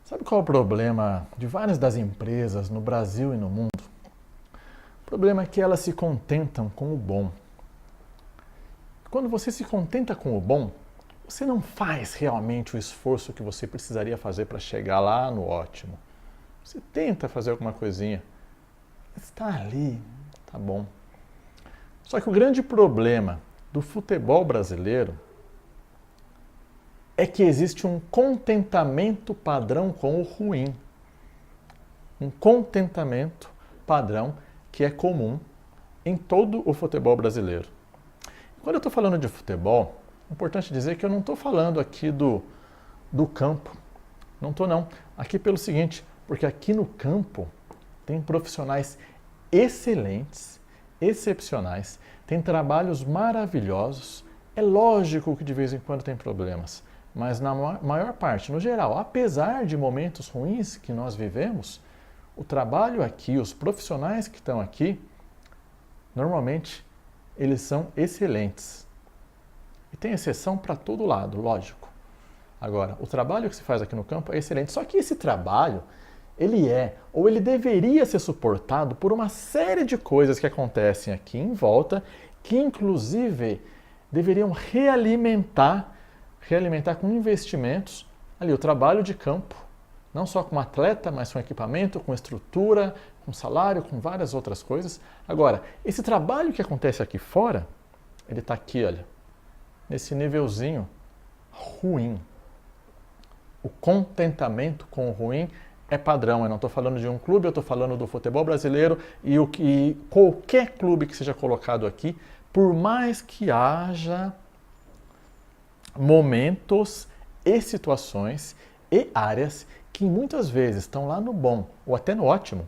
Sabe qual é o problema de várias das empresas no Brasil e no mundo? O problema é que elas se contentam com o bom. Quando você se contenta com o bom, você não faz realmente o esforço que você precisaria fazer para chegar lá no ótimo. Você tenta fazer alguma coisinha, está ali, tá bom. Só que o grande problema do futebol brasileiro é que existe um contentamento padrão com o ruim. Um contentamento padrão que é comum em todo o futebol brasileiro. Quando eu estou falando de futebol, é importante dizer que eu não estou falando aqui do campo. Não estou não. Aqui pelo seguinte, porque aqui no campo tem profissionais excelentes, excepcionais, tem trabalhos maravilhosos. É lógico que de vez em quando tem problemas, mas na maior parte, no geral, apesar de momentos ruins que nós vivemos, o trabalho aqui, os profissionais que estão aqui, normalmente eles são excelentes. E tem exceção para todo lado, lógico. Agora, o trabalho que se faz aqui no campo é excelente, só que esse trabalho, ele ou ele deveria ser suportado por uma série de coisas que acontecem aqui em volta, que inclusive deveriam realimentar com investimentos ali o trabalho de campo, não só com atleta, mas com equipamento, com estrutura, com salário, com várias outras coisas. Agora, esse trabalho que acontece aqui fora, ele está aqui, olha, nesse nívelzinho ruim. O contentamento com o ruim é padrão. Eu não estou falando de um clube, eu estou falando do futebol brasileiro e qualquer clube que seja colocado aqui, por mais que haja momentos e situações e áreas que muitas vezes estão lá no bom ou até no ótimo,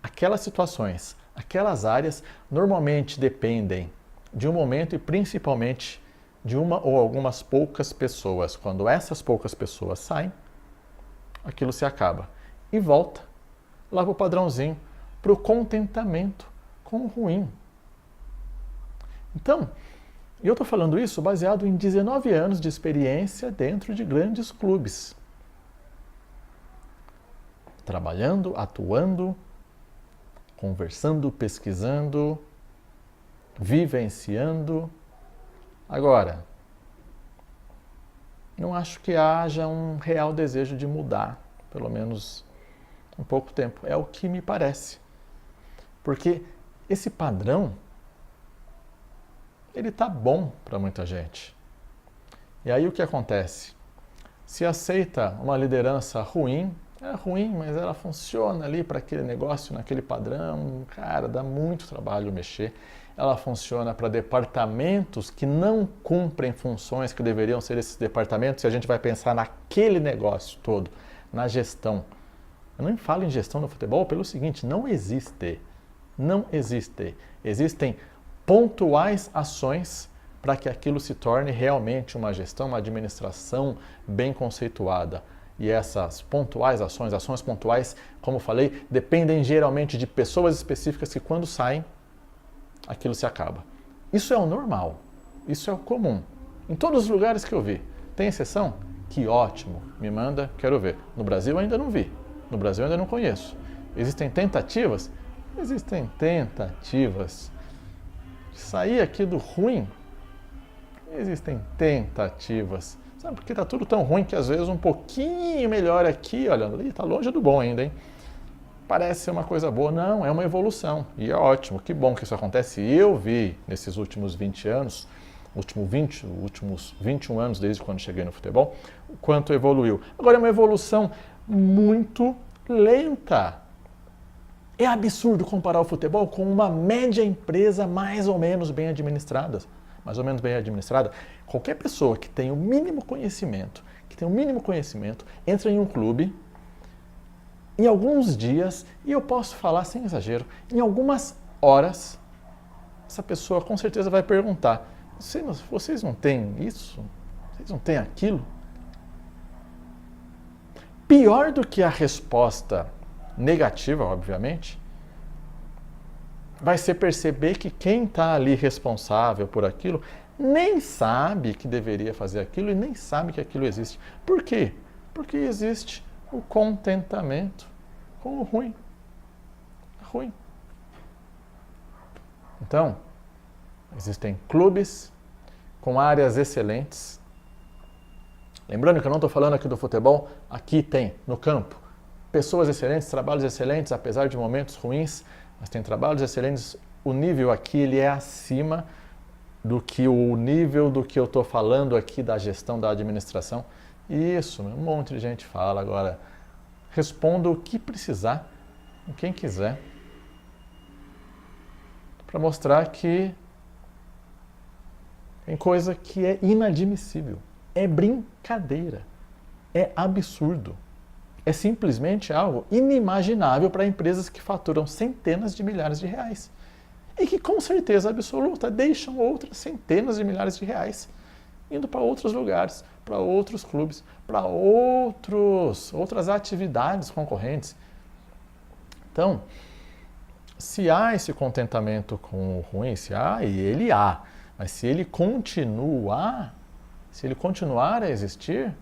aquelas situações, aquelas áreas normalmente dependem de um momento e principalmente de uma ou algumas poucas pessoas. Quando essas poucas pessoas saem, aquilo se acaba e volta lá para o padrãozinho, para o contentamento com o ruim. Então, eu estou falando isso baseado em 19 anos de experiência dentro de grandes clubes. Trabalhando, atuando, conversando, pesquisando, vivenciando. Agora, não acho que haja um real desejo de mudar, pelo menos um pouco tempo. É o que me parece. Porque esse padrão, ele está bom para muita gente. E aí o que acontece? Se aceita uma liderança ruim, é ruim, mas ela funciona ali para aquele negócio, naquele padrão, cara, dá muito trabalho mexer. Ela funciona para departamentos que não cumprem funções que deveriam ser esses departamentos, e a gente vai pensar naquele negócio todo, na gestão. Eu não falo em gestão no futebol pelo seguinte, não existe. Não existe. Existem pontuais ações para que aquilo se torne realmente uma gestão, uma administração bem conceituada. E essas pontuais ações pontuais, como falei, dependem geralmente de pessoas específicas que quando saem, aquilo se acaba. Isso é o normal, isso é o comum. Em todos os lugares que eu vi. Tem exceção? Que ótimo, me manda, quero ver. No Brasil ainda não vi, no Brasil ainda não conheço. Existem tentativas? Existem tentativas. Sair aqui do ruim, existem tentativas. Sabe, porque está tudo tão ruim que às vezes um pouquinho melhor aqui, olha, está longe do bom ainda, hein? Parece ser uma coisa boa. Não, é uma evolução. E é ótimo, que bom que isso acontece. Eu vi nesses últimos 20 anos, últimos 21 anos desde quando cheguei no futebol, o quanto evoluiu. Agora é uma evolução muito lenta. É absurdo comparar o futebol com uma média empresa mais ou menos bem administrada. Qualquer pessoa que tenha o mínimo conhecimento, entra em um clube, em alguns dias, e eu posso falar sem exagero, em algumas horas, essa pessoa com certeza vai perguntar, vocês não têm isso? Vocês não têm aquilo? Pior do que a resposta negativa, obviamente, vai ser perceber que quem está ali responsável por aquilo nem sabe que deveria fazer aquilo e nem sabe que aquilo existe. Por quê? Porque existe o contentamento com o ruim. É ruim. Então, existem clubes com áreas excelentes. Lembrando que eu não estou falando aqui do futebol, aqui tem, no campo, pessoas excelentes, trabalhos excelentes, apesar de momentos ruins, mas tem trabalhos excelentes. O nível aqui ele é acima do que o nível do que eu estou falando aqui da gestão da administração. Isso, um monte de gente fala. Agora, responda o que precisar, quem quiser, para mostrar que tem coisa que é inadmissível, é brincadeira, é absurdo. É simplesmente algo inimaginável para empresas que faturam centenas de milhares de reais. E que, com certeza absoluta, deixam outras centenas de milhares de reais indo para outros lugares, para outros clubes, para outras atividades concorrentes. Então, se há esse contentamento com o ruim, se há, e ele há, mas se ele continuar a existir,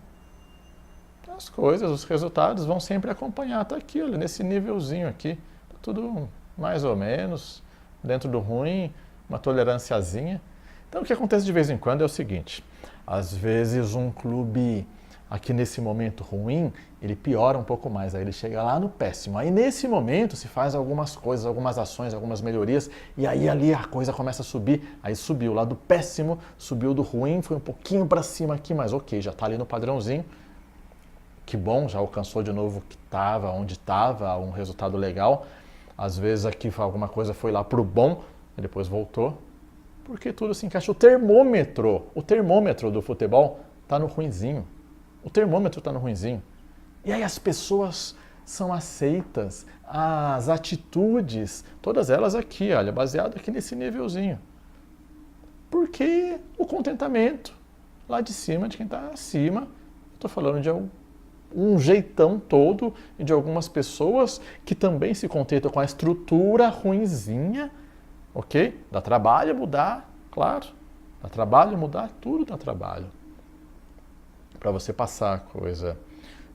as coisas, os resultados vão sempre acompanhar. Está aqui, olha, nesse nívelzinho aqui, tá tudo mais ou menos, dentro do ruim, uma tolerânciazinha. Então o que acontece de vez em quando é o seguinte, às vezes um clube aqui nesse momento ruim, ele piora um pouco mais, aí ele chega lá no péssimo. Aí nesse momento se faz algumas coisas, algumas ações, algumas melhorias, e aí ali a coisa começa a subir, aí subiu lá do péssimo, subiu do ruim, foi um pouquinho para cima aqui, mas ok, já está ali no padrãozinho. Que bom, já alcançou de novo o que estava, onde estava, um resultado legal. Às vezes aqui alguma coisa foi lá para o bom e depois voltou. Porque tudo se encaixa. O termômetro do futebol está no ruinzinho. O termômetro está no ruinzinho. E aí as pessoas são aceitas, as atitudes, todas elas aqui, olha, baseado aqui nesse nívelzinho. Porque o contentamento lá de cima, de quem está acima, estou falando de um jeitão todo e de algumas pessoas que também se contentam com a estrutura ruinzinha, ok? Dá trabalho mudar, claro. Dá trabalho mudar, tudo dá trabalho. Para você passar a coisa,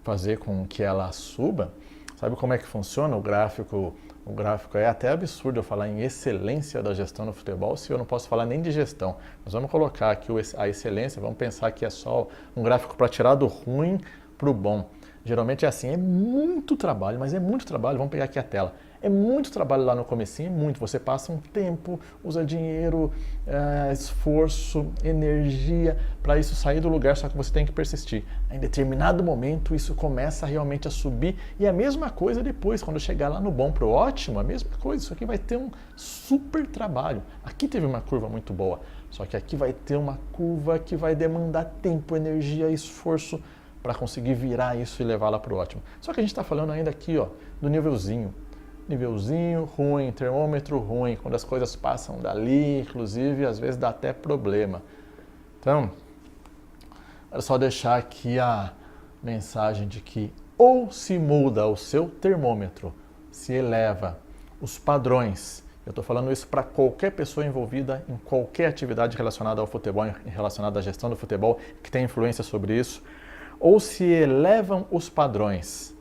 fazer com que ela suba, sabe como é que funciona o gráfico? O gráfico é até absurdo eu falar em excelência da gestão no futebol se eu não posso falar nem de gestão. Nós vamos colocar aqui a excelência, vamos pensar que é só um gráfico para tirar do ruim para o bom. Geralmente é assim, é muito trabalho, mas é muito trabalho, vamos pegar aqui a tela. É muito trabalho lá no comecinho, muito. Você passa um tempo, usa dinheiro, esforço, energia para isso sair do lugar, só que você tem que persistir. Em determinado momento isso começa realmente a subir e a mesma coisa depois, quando chegar lá no bom para o ótimo, a mesma coisa. Isso aqui vai ter um super trabalho. Aqui teve uma curva muito boa, só que aqui vai ter uma curva que vai demandar tempo, energia, esforço para conseguir virar isso e levar lá para o ótimo. Só que a gente está falando ainda aqui, ó, do nívelzinho. Nívelzinho ruim, termômetro ruim, quando as coisas passam dali, inclusive, às vezes dá até problema. Então, é só deixar aqui a mensagem de que ou se muda o seu termômetro, se eleva os padrões. Eu estou falando isso para qualquer pessoa envolvida em qualquer atividade relacionada ao futebol, relacionada à gestão do futebol, que tem influência sobre isso. Ou se elevam os padrões.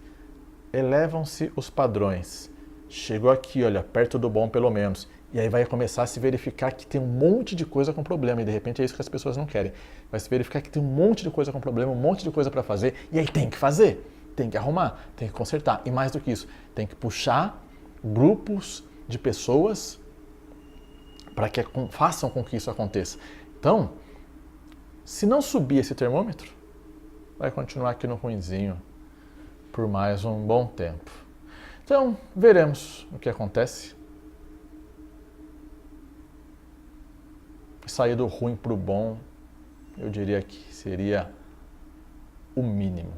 Elevam-se os padrões. Chegou aqui, olha, perto do bom pelo menos. E aí vai começar a se verificar que tem um monte de coisa com problema. E de repente é isso que as pessoas não querem. Vai se verificar que tem um monte de coisa com problema, um monte de coisa para fazer. E aí tem que fazer, tem que arrumar, tem que consertar. E mais do que isso, tem que puxar grupos de pessoas para que façam com que isso aconteça. Então, se não subir esse termômetro, vai continuar aqui no ruinzinho por mais um bom tempo. Então, veremos o que acontece. Sair do ruim para o bom, eu diria que seria o mínimo.